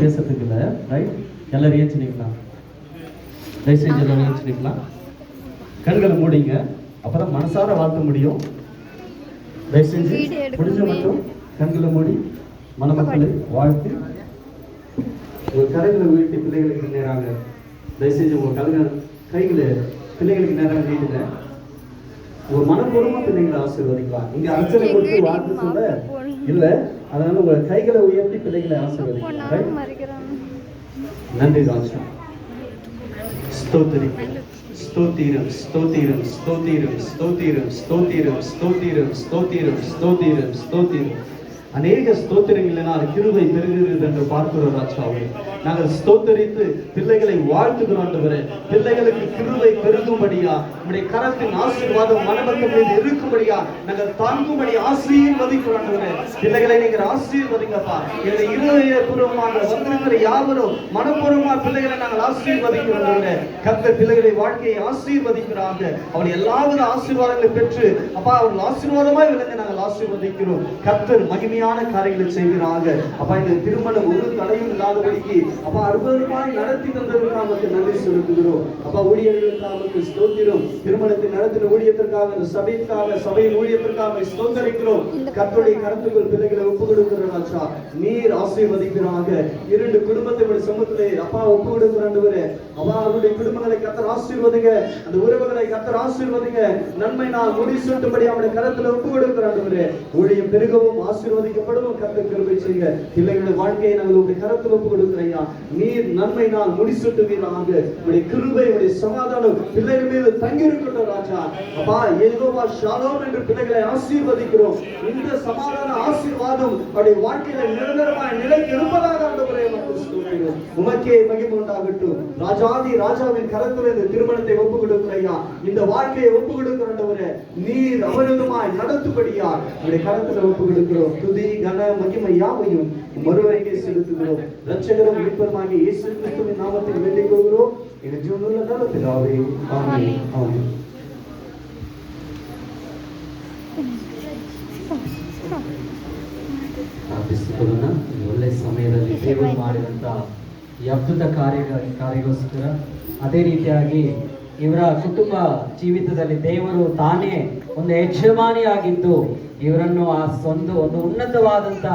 பேசுறதுக்கு இல்லை, ரைட்? எல்லாரும் ஏற்றிக்கலாம், தயவுசெய்து எல்லாரும் ஏற்றிக்கலாம். கண்களை மூடிங்க, அப்பதான் மனசார வாழ்த்த முடியும். தயவுசெஞ்சு முடிஞ்ச மட்டும் கண்களை மூடி மணமக்களை வாழ்த்து உங்கள் கரைகளை உயர்த்தி பிள்ளைகளுக்கு நேராக தயவுசெஞ்சு உங்கள் கைகளை பிள்ளைகளுக்கு நேராக நீட்டுங்க. உங்க மனப்பூர்வமா பிள்ளைங்களை ஆசீர்வதிக்கலாம். இங்க அர்ச்சனை கொடுத்து வாழ்த்து சொல்ல இல்ல, அதனால உங்க கைகளை உயர்த்தி பிள்ளைகளை ஆசீர்வதிக்கலாம். நன்றி ராஜா. ஸ்தோத்திரம் ஸ்தோத்திரம் ஸ்தோத்திரம் ஸ்தோத்திரம் ஸ்தோத்திரம் ஸ்தோத்திரம் ஸ்தோத்திரம் ஸ்தோத்திரம் ஸ்தோத்திரம் ஸ்தோத்திரம். அநேக ஸ்தோத்திரங்களினால் கிருபை பெருகிறது என்று பார்க்கிறோம் ராஜாவே. நாங்கள் ஸ்தோத்தரித்து பிள்ளைகளை வாழ்த்துகிறோம் ஆண்டவரே. பிள்ளைகளுக்கு கிருபை பெருகும்படியா உடைய கரத்தின் ஆசீர்வாதம் மனமக்கள் மீது இருக்கும்படியா நாங்கள் தாங்கும்படி ஆசீர்வதிக்கிறோம் ஆண்டவரே. பிள்ளைகளை நீங்கள் ஆசீர்வதிங்கப்பா. எங்களுடைய இருதயபூர்வமாக வந்திருக்கிற யாவரும் மனப்பூர்வமா பிள்ளைகளை நாங்கள் ஆசீர்வதிக்கிறோம் ஆண்டவரே. கர்த்தர் பிள்ளைகளை வாழ்க்கையை ஆசீர்வதிக்கிறாங்க. அவர்கள் எல்லாவித ஆசீர்வாதங்களை பெற்று அப்பா அவர்கள் ஆசீர்வாதமாய் விளங்க நாங்கள் ஆசீர்வதிக்கிறோம். கர்த்தர் மகிமையான காரியங்களை செய்கிறாங்க. அப்பா இந்த திருமணம் ஒரு தடையும் இல்லாதபடிக்கு அப்பா அற்புதமாய் நடத்தி தந்ததற்காக நன்றி செலுத்துகிறோம். அப்பா ஊழியர்களுக்காக ஸ்தோத்திரம். திருமணத்தை நடத்தின ஊழியத்திற்காக, இந்த சபைக்காக, சபையின் ஊழியத்திற்காக ஸ்தோத்தரிக்கிறோம். கர்த்தருடைய கருத்துக்கள் பிள்ளைகளை ஒப்புக் கொடுக்கிறோம் ராஜா. நீர் ஆசீர்வதிக்கிறாங்க. இரண்டு குடும்பத்தை சமூகத்திலே அப்பா ஒப்புக் கொடுக்கிறாண்டவரே. அப்பா அவருடைய குடும்பங்களை கர்த்தர் ஆசீர்வதிங்க. அந்த உறவுகளை கர்த்தர் ஆசீர்வதிங்க. நன்மை நாள் முடிசூட்டும்படி அவருடைய கரத்துல ஒப்புக் கொடுக்கிறாண்டவரே. ஊழியம் பெருகவும் ஆசீர்வதிக்கப்படவும் கர்த்தர் கிருபை செய்யுங்க. பிள்ளைகளுடைய வாழ்க்கையை நாங்கள் உங்களுடைய கரத்துல ஒப்புக் கொடுக்கிறோம். நீர் நன்மை நாள் முடிசூட்டுவீராக. உடைய கிருபை, உடைய சமாதானம் பிள்ளைகள் மீது தங்கி இருக்கட்டும் ராஜா. அப்பா யெகோவா ஷாலோம் என்று பிள்ளைகளை ஆசீர்வதிக்கிறோம். இந்த சமாதான ஆசீர்வாதம் அவருடைய வாழ்க்கையில நிரந்தரமாய் நிலைக்கு இருப்பதாக ஆண்டவரே ஸ்தோத்திரம். உமக்கே மகிமை உண்டாகட்டும். ராஜாதி ராஜாவின் கரத்துல இந்த திருமணத்தை ஒப்புக் கொடுக்கிறையா. இந்த வாழ்க்கையை ஒப்புக் கொடுக்கிறவரே நீர் அபரிதமாய் நடத்தும்படியா உடைய கரத்துல ஒப்புக் கொடுக்கிறோம். துதி கன மகிமை யாவையும் மறுவரைக்கே செலுத்துகிறோம். ரட்சகரும் மீட்பருமாகிய இயேசு கிறிஸ்துவின் நாமத்தில் வேண்டிக் கொள்கிறோம். எங்கள் ஜீவனுள்ள நல்ல பிதாவே, ஆமென். ஆமென். ಪ್ರಾರ್ಥಿಸಿಕೊಳ್ಳೋಣ. ಒಳ್ಳೆ ಸಮಯದಲ್ಲಿ ದೇವರು ಮಾಡಿದಂಥ ಈ ಅದ್ಭುತ ಕಾರ್ಯಗೋಸ್ಕರ, ಅದೇ ರೀತಿಯಾಗಿ ಇವರ ಕುಟುಂಬ ಜೀವಿತದಲ್ಲಿ ದೇವರು ತಾನೇ ಒಂದು ಯಜಮಾನಿಯಾಗಿದ್ದು ಇವರನ್ನು ಒಂದು ಉನ್ನತವಾದಂಥ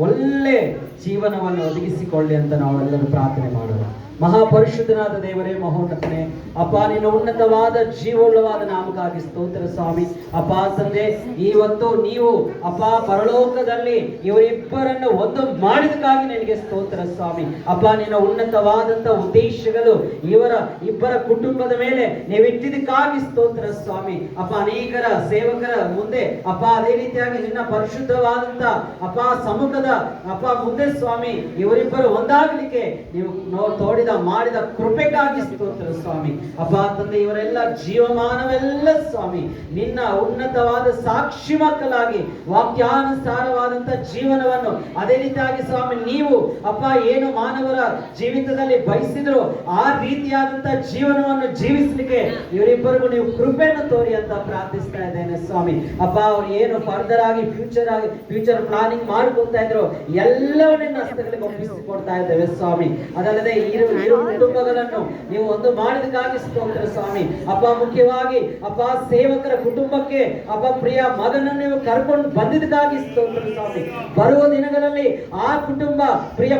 ಒಳ್ಳೆ ಜೀವನವನ್ನು ಒದಗಿಸಿಕೊಳ್ಳಿ ಅಂತ ನಾವೆಲ್ಲರೂ ಪ್ರಾರ್ಥನೆ ಮಾಡೋಣ. ಮಹಾಪರಿಶುದ್ಧನಾದ ದೇವರೇ, ಮಹೋನ್ನತನೇ ಅಪ್ಪ, ನಿನ್ನ ಉನ್ನತವಾದ ಜೀವೋಳ್ಳವಾದ ನಾಮಕ್ಕಾಗಿ ಸ್ತೋತ್ರ ಸ್ವಾಮಿ. ಅಪ್ಪ ತಂದೆ, ಇವತ್ತು ನೀವು ಅಪ್ಪ ಪರಲೋಕದಲ್ಲಿ ಇವರಿಬ್ಬರನ್ನು ಒಂದು ಮಾಡಿದಕ್ಕಾಗಿ ನಿನಗೆ ಸ್ತೋತ್ರ ಸ್ವಾಮಿ. ಅಪ್ಪ, ನಿನ್ನ ಉನ್ನತವಾದಂತ ಉದ್ದೇಶಗಳು ಇವರ ಇಬ್ಬರ ಕುಟುಂಬದ ಮೇಲೆ ನೀವಿಟ್ಟಿದ್ದಕ್ಕಾಗಿ ಸ್ತೋತ್ರ ಸ್ವಾಮಿ. ಅಪ್ಪ, ಅನೇಕರ ಸೇವಕರ ಮುಂದೆ ಅಪ್ಪ ಅದೇ ರೀತಿಯಾಗಿ ನಿನ್ನ ಪರಿಶುದ್ಧವಾದಂತ ಅಪ್ಪ ಸಮ್ಮುಖದ ಅಪ್ಪ ಮುಂದೆ ಸ್ವಾಮಿ ಇವರಿಬ್ಬರು ಒಂದಾಗಲಿಕ್ಕೆ ನೀವು ತೋಡಿದ ಮಾಡಿದ ಕೃಪೆಗಾಗಿ ಸ್ತೋತ್ರ ಸ್ವಾಮಿ. ಅಪ್ಪ ತಂದೆ, ಇವರೆಲ್ಲ ಜೀವಮಾನವೆಲ್ಲ ಸ್ವಾಮಿ ನಿನ್ನ ಉನ್ನತವಾದ ಸಾಕ್ಷಿ ಮಕ್ಕಳಾಗಿ ವಾಕ್ಯಾನುಸಾರವಾದಂತ ಜೀವನವನ್ನು ಅದೇ ರೀತಿಯಾಗಿ ಸ್ವಾಮಿ ನೀವು ಅಪ್ಪ ಏನು ಮಾನವರ ಜೀವಿತದಲ್ಲಿ ಬಯಸಿದ್ರು ಆ ರೀತಿಯಾದಂತ ಜೀವನವನ್ನು ಜೀವಿಸಲಿಕ್ಕೆ ಇವರಿಬ್ಬರಿಗೂ ನೀವು ಕೃಪೆಯನ್ನು ತೋರಿ ಅಂತ ಪ್ರಾರ್ಥಿಸ್ತಾ ಇದ್ದೇನೆ ಸ್ವಾಮಿ. ಅಪ್ಪ, ಅವ್ರು ಏನು ಫರ್ದರ್ ಆಗಿ ಫ್ಯೂಚರ್ ಪ್ಲಾನಿಂಗ್ ಮಾಡ್ಕೊತಾ ಇದ್ರು ಎಲ್ಲವನ್ನ ಹಸ್ತಗಳಿಗೆ ಒಪ್ಪಿಸಿಕೊಡ್ತಾ ಇದ್ದೇವೆ ಸ್ವಾಮಿ. ಅದಲ್ಲದೆ ಇರು ಕುಟುಂಬಗಳನ್ನು ನೀವು ಒಂದು ಮಾಡಿದಕ್ಕಾಗಿ ಸ್ತೋತ್ರ ಸ್ವಾಮಿ. ಅಪ್ಪ, ಮುಖ್ಯವಾಗಿ ಅಪ್ಪ ಸೇವಕರ ಕುಟುಂಬಕ್ಕೆ ಅಪ್ಪ ಪ್ರಿಯ ಮಗನನ್ನು ನೀವು ಕರ್ಕೊಂಡು ಬಂದಿದ್ದಕ್ಕಾಗಿ ಸ್ತೋತ್ರ ಸ್ವಾಮಿ. ಬರುವ ದಿನಗಳಲ್ಲಿ ಆ ಕುಟುಂಬ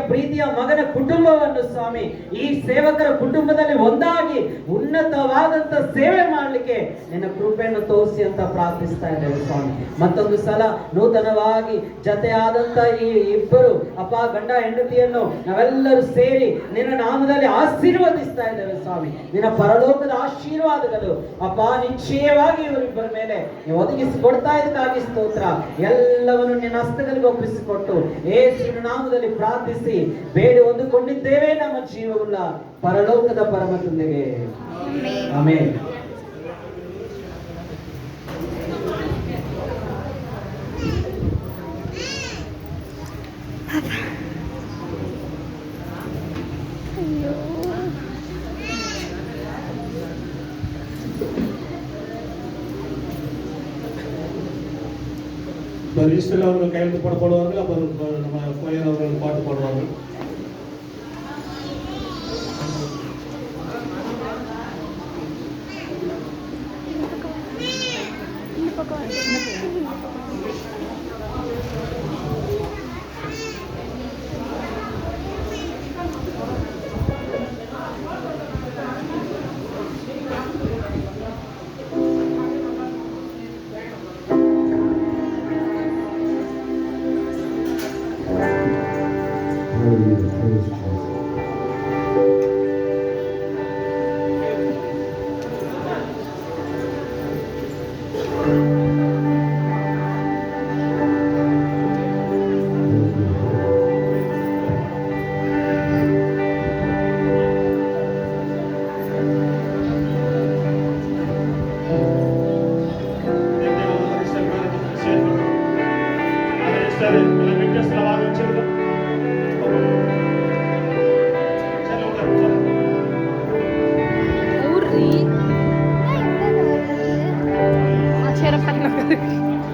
ಪ್ರೀತಿಯ ಮಗನ ಕುಟುಂಬವನ್ನು ಸ್ವಾಮಿ ಈ ಸೇವಕರ ಕುಟುಂಬದಲ್ಲಿ ಒಂದಾಗಿ ಉನ್ನತವಾದಂತ ಸೇವೆ ಮಾಡಲಿಕ್ಕೆ ನಿನ್ನ ಕೃಪೆಯನ್ನು ತೋರಿಸಿ ಅಂತ ಪ್ರಾರ್ಥಿಸ್ತಾ ಇದ್ದೇವೆ ಸ್ವಾಮಿ. ಮತ್ತೊಂದು ಸಲ ನೂತನವಾಗಿ ಜತೆಯಾದಂತ ಈ ಇಬ್ಬರು ಅಪ್ಪ ಗಂಡ ಹೆಂಡತಿಯನ್ನು ನಾವೆಲ್ಲರೂ ಸೇರಿ ನಿನ್ನ ನಾಮದಲ್ಲಿ ಆಶೀರ್ವದಿಸ್ತಾ ಇದ್ದೇವೆ ಸ್ವಾಮಿ. ನಿನ್ನ ಪರಲೋಕದ ಆಶೀರ್ವಾದಗಳು ಅಪ್ಪ ನಿಶ್ಚಯವಾಗಿ ಇವರಿಬ್ಬರ ಮೇಲೆ ನೀವು ಒದಗಿಸಿ ಕೊಡ್ತಾ ಇದಕ್ಕಾಗಿ ಸ್ತೋತ್ರ. ಎಲ್ಲವನ್ನು ನಿನ್ನ ಹಸ್ತಗಳಿಗೆ ಒಪ್ಪಿಸಿಕೊಟ್ಟು ಯೇಸುವಿನ ನಾಮದಲ್ಲಿ ಪ್ರಾರ್ಥಿಸಿ ಬೇಡಿ ಹೊಂದಿಕೊಂಡಿದ್ದೇವೆ ನಮ್ಮ ಜೀವವುಳ್ಳ ಪರಲೋಕದ ಪರಮ ತಂದೆಗೆ, ಆಮೆನ್. ரிஜிஸ்டரில் அவர்கள் கையெழுத்து போட போடுவார்கள். அப்போ நம்ம கோயர் அவர்கள் பாட்டு பாடுவார்கள். Uri. Acara panang.